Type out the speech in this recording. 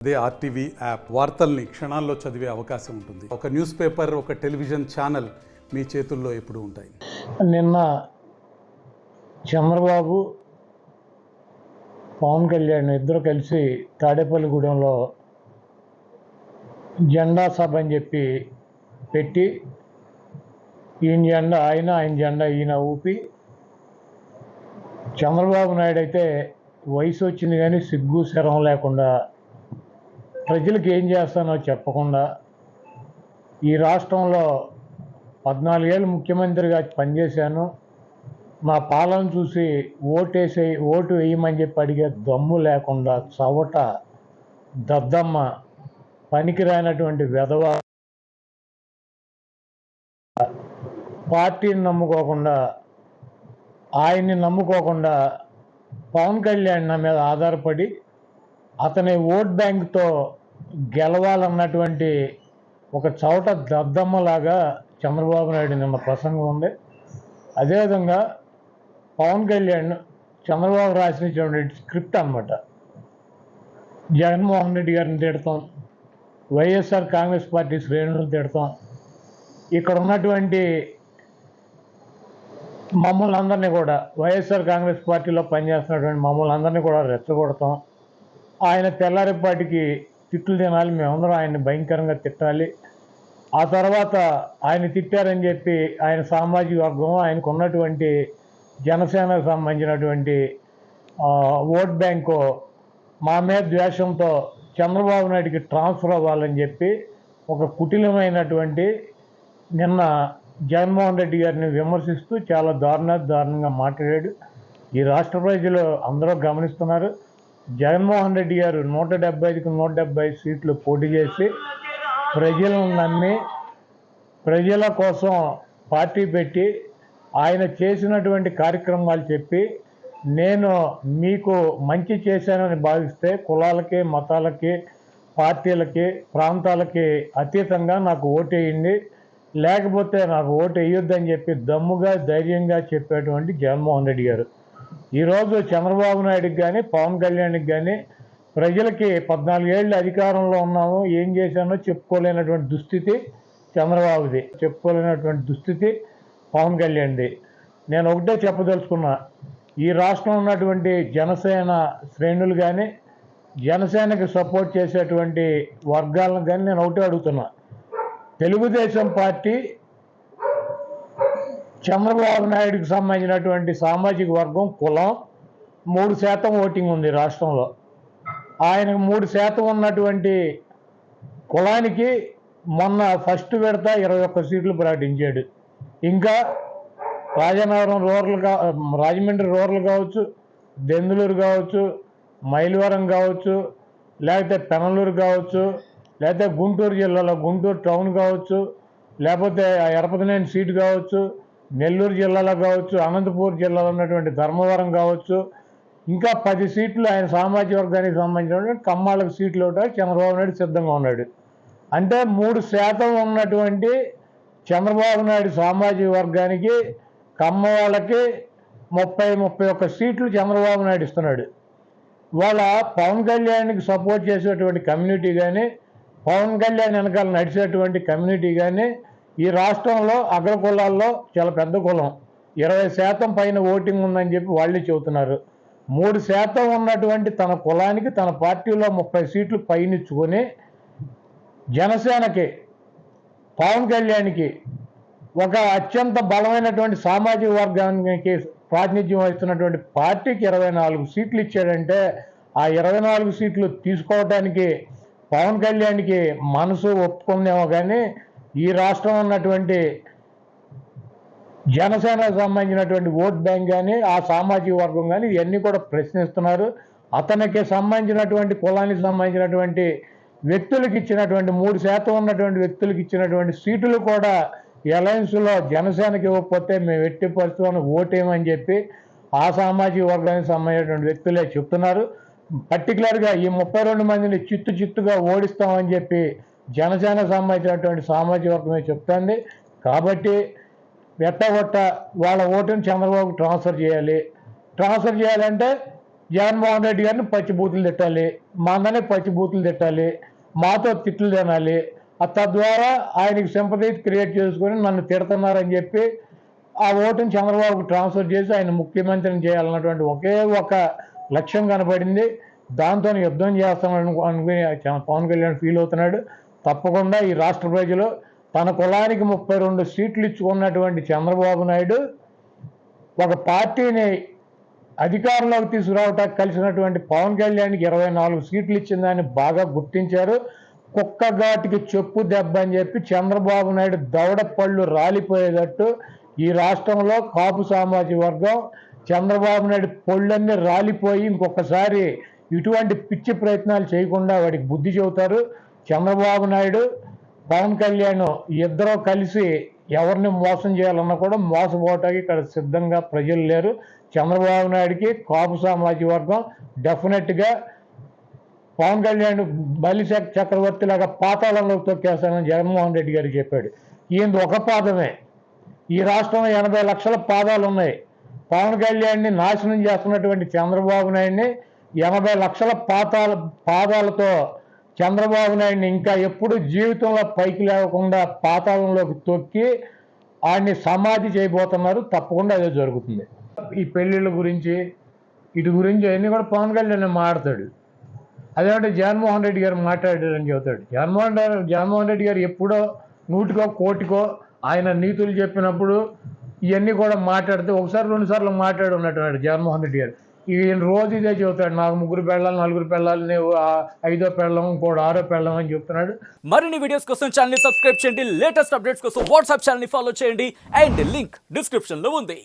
అదే RTV app వార్తల్ని క్షణాల్లో చదివే అవకాశం ఉంటుంది. ఒక న్యూస్ పేపర్, ఒక టెలివిజన్ ఛానల్ మీ చేతుల్లో ఎప్పుడూ ఉంటాయి. నిన్న చంద్రబాబు, పవన్ కళ్యాణ్ ఇద్దరు కలిసి తాడేపల్లిగూడెంలో జెండా సభ అని చెప్పి పెట్టి ఈయన జెండా ఆయన జెండా ఈయన ఊపి, చంద్రబాబు నాయుడు అయితే వయసు వచ్చింది కానీ సిగ్గు శరం లేకుండా ప్రజలకు ఏం చేస్తానో చెప్పకుండా ఈ రాష్ట్రంలో 14 ఏళ్ళు ముఖ్యమంత్రిగా పనిచేశాను, నా పాలన చూసి ఓటు వేయమని చెప్పి అడిగే దమ్ము లేకుండా చవట దద్దమ్మ పనికిరానటువంటి వెధవ పార్టీని నమ్ముకోకుండా ఆయన్ని నమ్ముకోకుండా పవన్ కళ్యాణ్ నా మీద ఆధారపడి అతని ఓట్ బ్యాంక్తో గెలవాలన్నటువంటి ఒక చవట దద్దమ్మలాగా చంద్రబాబు నాయుడు నిన్న ప్రసంగం ఉంది. అదేవిధంగా పవన్ కళ్యాణ్ చంద్రబాబు రాసినటువంటి స్క్రిప్ట్ అన్నమాట. జగన్మోహన్ రెడ్డి గారిని తిడతాం, వైఎస్ఆర్ కాంగ్రెస్ పార్టీ శ్రేణులను తిడతాం, ఇక్కడ ఉన్నటువంటి మమ్మల్ని అందరినీ కూడా వైఎస్ఆర్ కాంగ్రెస్ పార్టీలో పనిచేస్తున్నటువంటి మమ్మల్ని అందరినీ కూడా రెచ్చగొడతాం, ఆయన తెల్లారిపాటికి తిట్లు తినాలి, మేమందరం ఆయన్ని భయంకరంగా తిట్టాలి, ఆ తర్వాత ఆయన తిట్టారని చెప్పి ఆయన సామాజిక వర్గం, ఆయనకు ఉన్నటువంటి జనసేనకు సంబంధించినటువంటి ఓట్ బ్యాంకు మా మీద ద్వేషంతో చంద్రబాబు నాయుడికి ట్రాన్స్ఫర్ అవ్వాలని చెప్పి ఒక కుటిలమైనటువంటి నిన్న జగన్మోహన్ రెడ్డి గారిని విమర్శిస్తూ చాలా దారుణంగా మాట్లాడాడు. ఈ రాష్ట్ర ప్రజలు అందరూ గమనిస్తున్నారు. జగన్మోహన్ రెడ్డి గారు 175కి 175 సీట్లు పోటీ చేసి ప్రజలను నమ్మి ప్రజల కోసం పార్టీ పెట్టి ఆయన చేసినటువంటి కార్యక్రమాలు చెప్పి నేను మీకు మంచి చేశానని భావిస్తే కులాలకి, మతాలకి, పార్టీలకి, ప్రాంతాలకి అతీతంగా నాకు ఓటేయండి, లేకపోతే నాకు ఓటు వేయొద్దని చెప్పి దమ్ముగా ధైర్యంగా చెప్పేటువంటి జగన్మోహన్ రెడ్డి గారు ఈరోజు చంద్రబాబు నాయుడికి కానీ పవన్ కళ్యాణ్కి కానీ ప్రజలకి 14 ఏళ్ళు అధికారంలో ఉన్నాము, ఏం చేశానో చెప్పుకోలేనటువంటి దుస్థితి చంద్రబాబుది, చెప్పుకోలేనటువంటి దుస్థితి పవన్ కళ్యాణ్ది. నేను ఒకటే చెప్పదలుచుకున్నా, ఈ రాష్ట్రంలో ఉన్నటువంటి జనసేన శ్రేణులు కానీ జనసేనకి సపోర్ట్ చేసేటువంటి వర్గాలను కానీ నేను ఒకటే అడుగుతున్నా, తెలుగుదేశం పార్టీ చంద్రబాబు నాయుడికి సంబంధించినటువంటి సామాజిక వర్గం కులం 3% ఓటింగ్ ఉంది రాష్ట్రంలో. ఆయనకు 3% ఉన్నటువంటి కులానికి మొన్న ఫస్ట్ విడత 21 సీట్లు ప్రకటించాడు. ఇంకా రాజమండ్రి రూరల్ కావచ్చు, దెందులూరు కావచ్చు, మైలవరం కావచ్చు, లేకపోతే పెనలూరు కావచ్చు, లేకపోతే గుంటూరు జిల్లాలో గుంటూరు టౌన్ కావచ్చు, లేకపోతే ఎరపతినేని సీటు కావచ్చు, నెల్లూరు జిల్లాలో కావచ్చు, అనంతపూర్ జిల్లాలో ఉన్నటువంటి ధర్మవరం కావచ్చు, ఇంకా 10 సీట్లు ఆయన సామాజిక వర్గానికి సంబంధించినటువంటి కమ్మాళ్ళకి సీట్లు ఇవ్వడానికి చంద్రబాబు నాయుడు సిద్ధంగా ఉన్నాడు. అంటే 3% ఉన్నటువంటి చంద్రబాబు నాయుడు సామాజిక వర్గానికి కమ్మ వాళ్ళకి 30-31 సీట్లు చంద్రబాబు నాయుడు ఇస్తున్నాడు. వాళ్ళ పవన్ కళ్యాణ్కి సపోర్ట్ చేసేటువంటి కమ్యూనిటీ కానీ పవన్ కళ్యాణ్ వెనకాల నడిచేటువంటి కమ్యూనిటీ కానీ ఈ రాష్ట్రంలో అగ్ర కులాల్లో చాలా పెద్ద కులం, 20% పైన ఓటింగ్ ఉందని చెప్పి వాళ్ళే చెబుతున్నారు. 3% ఉన్నటువంటి తన కులానికి తన పార్టీలో 30 సీట్లు పైనిచ్చుకొని జనసేనకి పవన్ కళ్యాణ్కి ఒక అత్యంత బలమైనటువంటి సామాజిక వర్గానికి ప్రాతినిధ్యం వహిస్తున్నటువంటి పార్టీకి 24 సీట్లు ఇచ్చాడంటే ఆ 24 సీట్లు తీసుకోవడానికి పవన్ కళ్యాణ్కి మనసు ఒప్పుకుందేమో కానీ ఈ రాష్ట్రం ఉన్నటువంటి జనసేనకు సంబంధించినటువంటి ఓట్ బ్యాంక్ కానీ ఆ సామాజిక వర్గం కానీ ఇవన్నీ కూడా ప్రశ్నిస్తున్నారు. అతనికి సంబంధించినటువంటి కులానికి సంబంధించినటువంటి వ్యక్తులకు ఇచ్చినటువంటి 3% ఉన్నటువంటి వ్యక్తులకు ఇచ్చినటువంటి సీట్లు కూడా అలయన్స్లో జనసేనకి ఇవ్వకపోతే మేము ఎట్టి పరిస్థితులను ఓటేయమని చెప్పి ఆ సామాజిక వర్గానికి సంబంధించినటువంటి వ్యక్తులే చెప్తున్నారు. పర్టికులర్గా ఈ 32 మందిని చిత్తుగా ఓడిస్తామని చెప్పి జనసేనకు సంబంధించినటువంటి సామాజిక వర్గమే చెప్తుంది. కాబట్టి ఎట్టగొట్ట వాళ్ళ ఓటుని చంద్రబాబుకు ట్రాన్స్ఫర్ చేయాలంటే జగన్మోహన్ రెడ్డి గారిని పచ్చిబూతులు తిట్టాలి, మా అందరినీ పచ్చిబూతులు తిట్టాలి, మాతో తిట్లు తినాలి, తద్వారా ఆయనకి సింపతి క్రియేట్ చేసుకొని నన్ను తిడుతున్నారని చెప్పి ఆ ఓటుని చంద్రబాబుకు ట్రాన్స్ఫర్ చేసి ఆయన ముఖ్యమంత్రిని చేయాలన్నటువంటి ఒకే ఒక లక్ష్యం కనపడింది. దాంతో యుద్ధం చేస్తామని అనుకుని పవన్ కళ్యాణ్ ఫీల్ అవుతున్నాడు. తప్పకుండా ఈ రాష్ట్ర ప్రజలు తన కులానికి 32 సీట్లు ఇచ్చుకున్నటువంటి చంద్రబాబు నాయుడు ఒక పార్టీని అధికారంలోకి తీసుకురావటానికి కలిసినటువంటి పవన్ కళ్యాణ్కి 24 సీట్లు ఇచ్చిందని బాగా గుర్తించారు. కుక్క ఘాటికి చెప్పు దెబ్బ అని చెప్పి చంద్రబాబు నాయుడు దవడ పళ్ళు రాలిపోయేటట్టు ఈ రాష్ట్రంలో కాపు సామాజిక వర్గం చంద్రబాబు నాయుడు పళ్ళన్నీ రాలిపోయి ఇంకొకసారి ఇటువంటి పిచ్చి ప్రయత్నాలు చేయకుండా వాడికి బుద్ధి చెబుతారు. చంద్రబాబు నాయుడు పవన్ కళ్యాణ్ ఇద్దరూ కలిసి ఎవరిని మోసం చేయాలన్నా కూడా మోసపోవటానికి ఇక్కడ సిద్ధంగా ప్రజలు లేరు. చంద్రబాబు నాయుడికి కాపు సామాజిక వర్గం డెఫినెట్గా పవన్ కళ్యాణ్ బలి చక్రవర్తి లాగా పాతాళంలోకి తొక్కేస్తానని జగన్మోహన్ రెడ్డి గారికి చెప్పాడు. ఈయన ఒక పాదమే, ఈ రాష్ట్రంలో 80 లక్షల పాదాలు ఉన్నాయి. పవన్ కళ్యాణ్ని నాశనం చేస్తున్నటువంటి చంద్రబాబు నాయుడిని 80 లక్షల పాదాలతో చంద్రబాబు నాయుడిని ఇంకా ఎప్పుడు జీవితంలో పైకి లేకుండా పాతాళంలోకి తొక్కి ఆయన్ని సమాధి చేయబోతున్నారు. తప్పకుండా అదే జరుగుతుంది. ఈ పెళ్ళిళ్ళ గురించి ఇటు గురించి అన్నీ కూడా పవన్ కళ్యాణ్ మాట్లాడతాడు. అదేమంటే జగన్మోహన్ రెడ్డి గారు మాట్లాడారని చెబుతాడు. జగన్మోహన్ రెడ్డి గారు ఎప్పుడో 100కో 1,00,00,000కో ఆయన నీతులు చెప్పినప్పుడు ఇవన్నీ కూడా మాట్లాడితే ఒకసారి 2 సార్లు మాట్లాడి ఉన్నట్టున్నాడు జగన్మోహన్ రెడ్డి గారు. ఈయన రోజు ఇదే చెబుతాడు, నాకు 3 పెళ్ళాలి 4 పెళ్ళాలి, నేను 5వ పెళ్ళం ఇంకోటి 6వ పెళ్ళం అని చెప్తున్నాడు. మరిన్ని వీడియోస్ కోసం ఛానల్ ని సబ్స్క్రైబ్ చేయండి, లేటెస్ట్ అప్డేట్స్ కోసం వాట్సాప్ ఛానల్ ని ఫాలో చేయండి అండ్ లింక్ డిస్క్రిప్షన్ లో ఉంది.